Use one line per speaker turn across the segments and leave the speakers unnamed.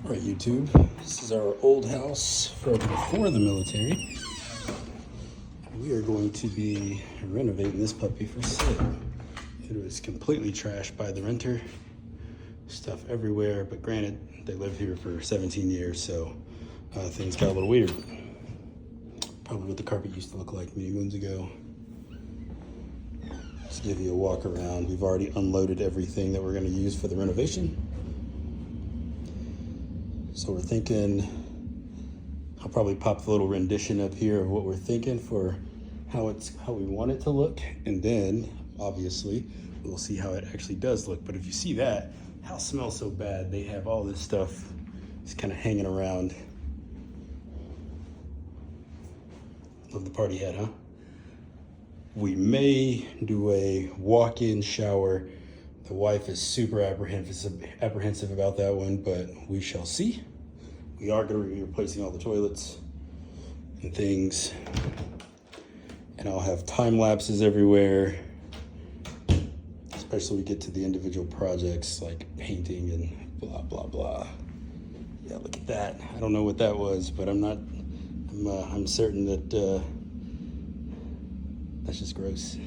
All right, YouTube, this is our old house from before the military. We are going to be renovating this puppy for sale. It was completely trashed by the renter. Stuff everywhere, but granted, they lived here for 17 years, so things got a little weird. Probably what the carpet used to look like many moons ago. Just give you a walk around. We've already unloaded everything that we're going to use for the renovation. So we're thinking, I'll probably pop the little rendition up here of what we're thinking for how we want it to look. And then obviously we'll see how it actually does look. But if you see that, house smells so bad. They have all this stuff just kind of hanging around. Love the party hat, huh? We may do a walk-in shower. The wife is super apprehensive about that one, but we shall see. We are going to be replacing all the toilets and things. And I'll have time lapses everywhere, especially when we get to the individual projects like painting and blah, blah, blah. Yeah, look at that. I don't know what that was, but I'm certain that that's just gross.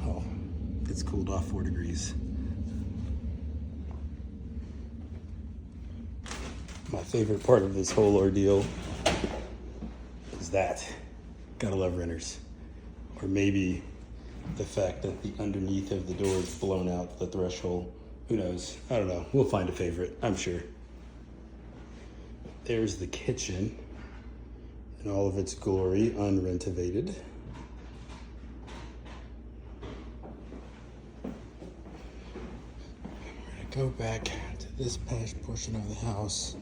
Oh, it's cooled off 4 degrees. My favorite part of this whole ordeal is that. Gotta love renters. Or maybe the fact that the underneath of the door is blown out the threshold. Who knows? I don't know. We'll find a favorite, I'm sure. There's the kitchen in all of its glory, unrenovated. We're gonna go back to this past portion of the house.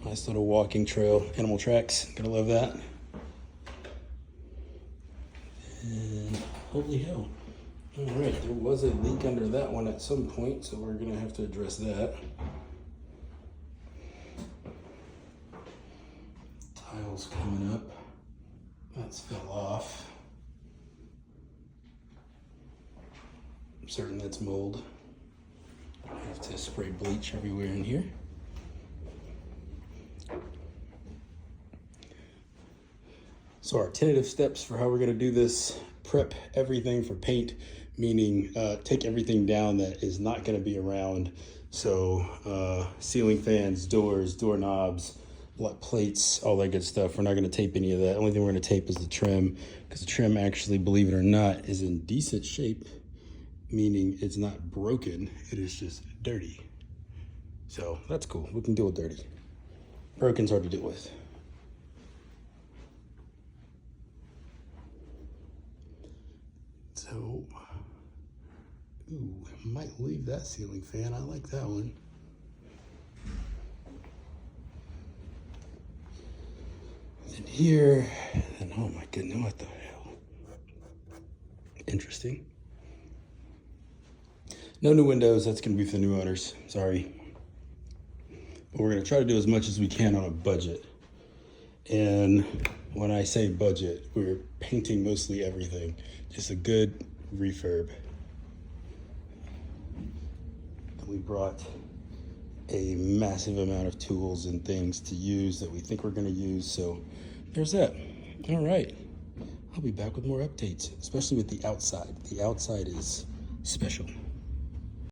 Nice little walking trail, animal tracks, gotta love that. And holy hell. All right, there was a leak under that one at some point, so we're gonna have to address that. Tiles coming up. That's fell off. I'm certain that's mold. I have to spray bleach everywhere in here. So our tentative steps for how we're gonna do this: prep everything for paint, meaning take everything down that is not gonna be around. So ceiling fans, doors, doorknobs, plates, all that good stuff. We're not gonna tape any of that. The only thing we're gonna tape is the trim, because the trim actually, believe it or not, is in decent shape, meaning it's not broken, it is just dirty. So that's cool, we can deal with dirty. Broken's hard to deal with. So, ooh, I might leave that ceiling fan. I like that one. And here, and oh my goodness, what the hell? Interesting. No new windows, that's gonna be for the new owners, sorry. But we're gonna try to do as much as we can on a budget. And when I say budget, we're painting mostly everything. Just a good refurb. And we brought a massive amount of tools and things to use that we think we're gonna use, so there's that. All right, I'll be back with more updates, especially with the outside. The outside is special.